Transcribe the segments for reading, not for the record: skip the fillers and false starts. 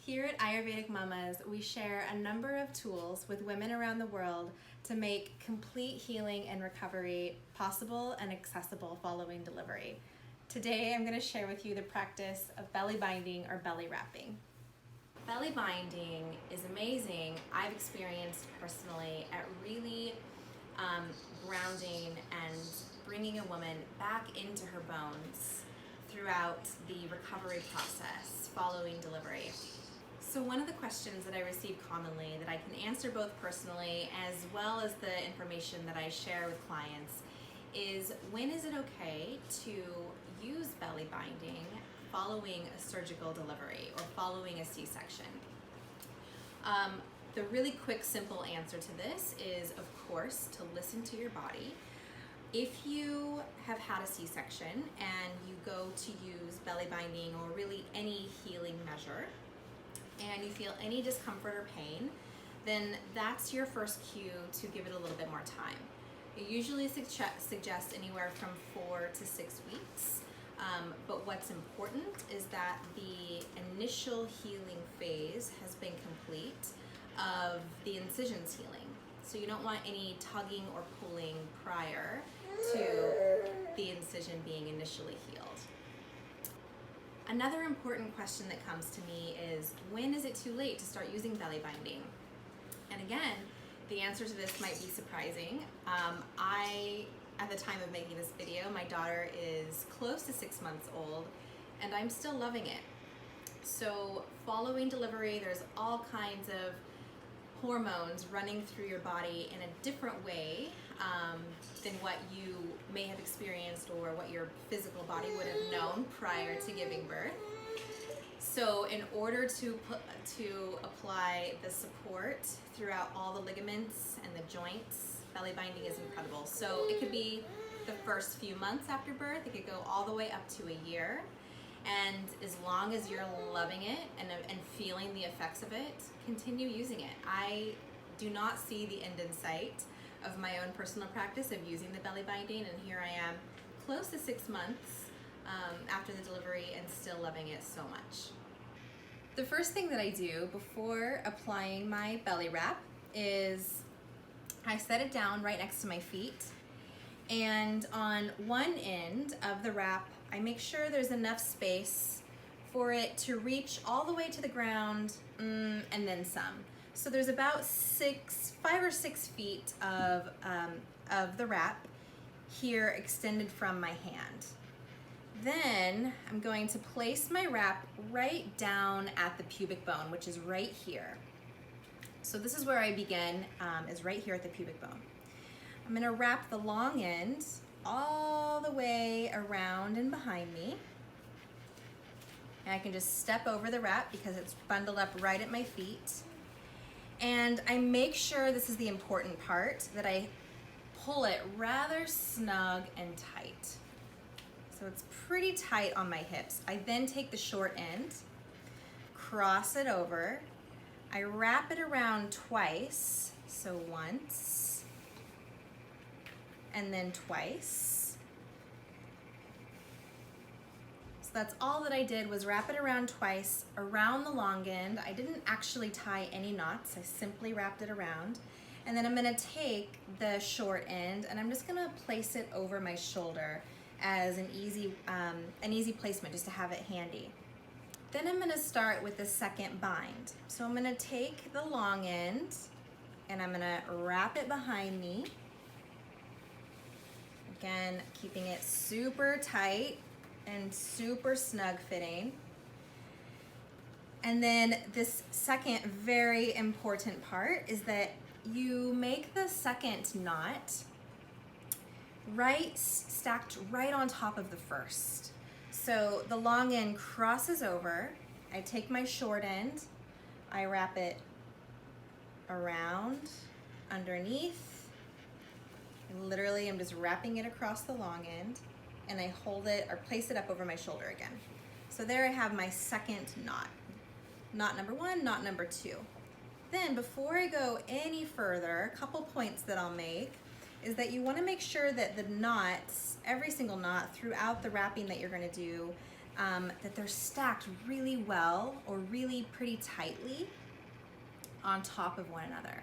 Here at Ayurvedic Mamas, we share a number of tools with women around the world to make complete healing and recovery possible and accessible following delivery. Today, I'm going to share with you the practice of belly binding or belly wrapping. Belly binding is amazing. I've experienced personally at really grounding and bringing a woman back into her bones throughout the recovery process following delivery. So one of the questions that I receive commonly that I can answer both personally as well as the information that I share with clients is, when is it okay to use belly binding following a surgical delivery or following a C-section? The really quick, simple answer to this is, of course, to listen to your body. If you have had a C-section and you go to use belly binding or really any healing measure, and you feel any discomfort or pain, then that's your first cue to give it a little bit more time. It usually suggests anywhere from 4 to 6 weeks, but what's important is that the initial healing phase has been complete of the incisions healing. So you don't want any tugging or pulling prior to the incision being initially healed. Another important question that comes to me is, when is it too late to start using belly binding? And again, the answer to this might be surprising. At the time of making this video, my daughter is close to 6 months old, and I'm still loving it. So following delivery, there's all kinds of hormones running through your body in a different way than what you may have experienced or what your physical body would have known prior to giving birth. So in order to apply the support throughout all the ligaments and the joints, belly binding is incredible. So it could be the first few months after birth, it could go all the way up to a year. And as long as you're loving it and feeling the effects of it, continue using it. I do not see the end in sight of my own personal practice of using the belly binding, and here I am close to 6 months after the delivery and still loving it so much. The first thing that I do before applying my belly wrap is I set it down right next to my feet, and on one end of the wrap I make sure there's enough space for it to reach all the way to the ground and then some. So there's about 5 or 6 feet of the wrap here extended from my hand. Then I'm going to place my wrap right down at the pubic bone, which is right here. So this is where I begin, is right here at the pubic bone. I'm gonna wrap the long end all the way around and behind me. And I can just step over the wrap because it's bundled up right at my feet. And I make sure, this is the important part, that I pull it rather snug and tight. So it's pretty tight on my hips. I then take the short end, cross it over. I wrap it around twice. So once, and then twice. So that's all that I did, was wrap it around twice around the long end. I didn't actually tie any knots, I simply wrapped it around. And then I'm gonna take the short end and I'm just gonna place it over my shoulder as an easy placement, just to have it handy. Then I'm gonna start with the second bind. So I'm gonna take the long end and I'm gonna wrap it behind me. Again, keeping it super tight and super snug fitting. And then this second very important part is that you make the second knot stacked right on top of the first. So the long end crosses over, I take my short end, I wrap it around, underneath, and literally I'm just wrapping it across the long end, and I hold it or place it up over my shoulder again. So there I have my second knot. Knot number 1, knot number 2. Then before I go any further, a couple points that I'll make is that you want to make sure that the knots, every single knot throughout the wrapping that you're going to do, that they're stacked really well or really pretty tightly on top of one another.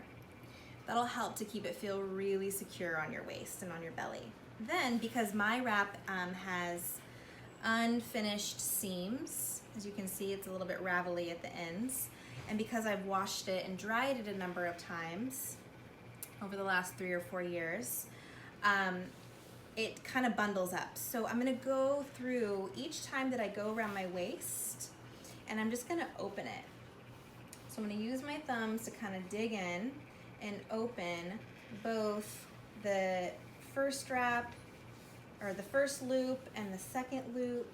That'll help to keep it feel really secure on your waist and on your belly. Then, because my wrap has unfinished seams, as you can see, it's a little bit ravelly at the ends, and because I've washed it and dried it a number of times over the last 3 or 4 years, it kind of bundles up. So I'm gonna go through each time that I go around my waist, and I'm just gonna open it. So I'm gonna use my thumbs to kind of dig in and open both the first wrap, or the first loop and the second loop,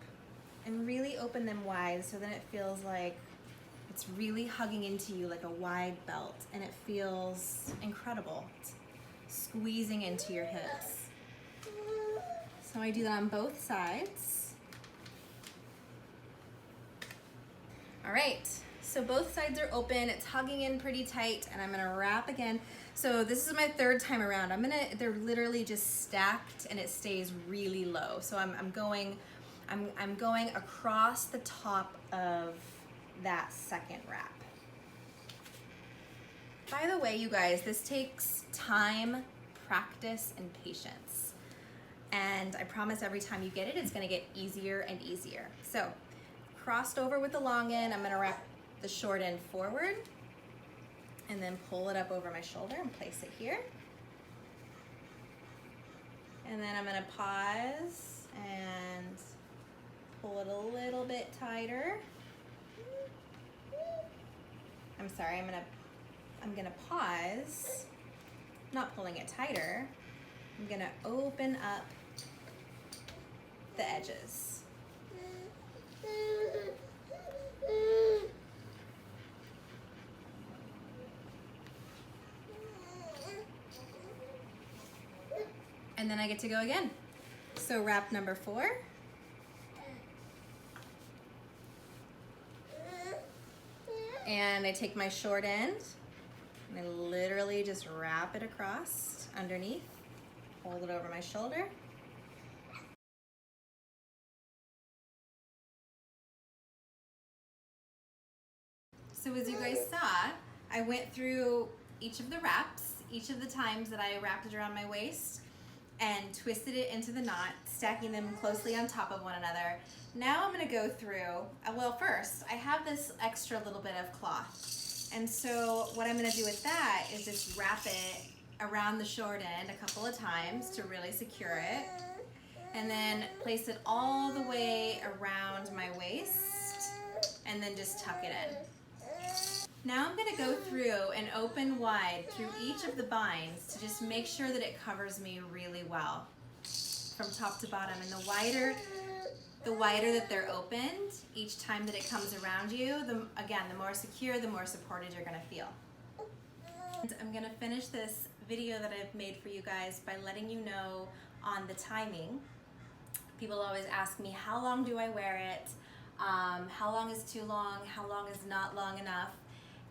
and really open them wide so then it feels like it's really hugging into you like a wide belt, and it feels incredible. It's squeezing into your hips. So I do that on both sides. All right, so both sides are open, it's hugging in pretty tight, and I'm gonna wrap again. So this is my 3rd time around. They're literally just stacked and it stays really low. So I'm going across the top of that second wrap. By the way, you guys, this takes time, practice, and patience. And I promise every time you get it, it's gonna get easier and easier. So, crossed over with the long end, I'm gonna wrap the short end forward and then pull it up over my shoulder and place it here. And then I'm gonna pause and pull it a little bit tighter. I'm sorry, I'm gonna pause, not pulling it tighter. I'm gonna open up the edges. And then I get to go again. So wrap number 4. And I take my short end and I literally just wrap it across underneath, hold it over my shoulder. So as you guys saw, I went through each of the wraps, each of the times that I wrapped it around my waist and twisted it into the knot, stacking them closely on top of one another. Now I'm gonna go through, well first, I have this extra little bit of cloth. And so what I'm gonna do with that is just wrap it around the short end a couple of times to really secure it. And then place it all the way around my waist and then just tuck it in. Now I'm gonna go through and open wide through each of the binds to just make sure that it covers me really well from top to bottom. And the wider that they're opened each time that it comes around you, the more secure, the more supported you're gonna feel. And I'm gonna finish this video that I've made for you guys by letting you know on the timing. People always ask me, how long do I wear it? How long is too long? How long is not long enough?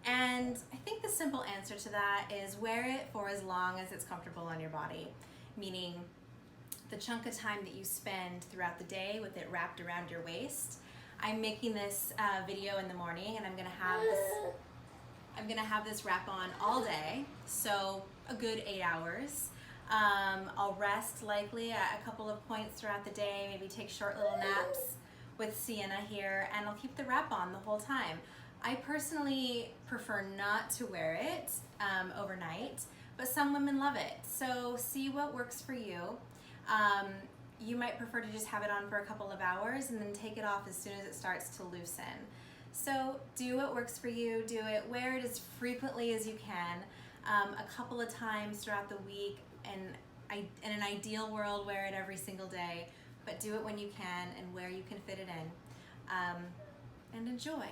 And I think the simple answer to that is wear it for as long as it's comfortable on your body, meaning the chunk of time that you spend throughout the day with it wrapped around your waist. I'm making this video in the morning, and I'm gonna have this wrap on all day, so a good 8 hours. I'll rest likely at a couple of points throughout the day, maybe take short little naps with Sienna here, and I'll keep the wrap on the whole time. I personally prefer not to wear it overnight, but some women love it. So see what works for you. You might prefer to just have it on for a couple of hours and then take it off as soon as it starts to loosen. So do what works for you, do it, wear it as frequently as you can, a couple of times throughout the week, and in an ideal world, wear it every single day, but do it when you can and where you can fit it in, and enjoy.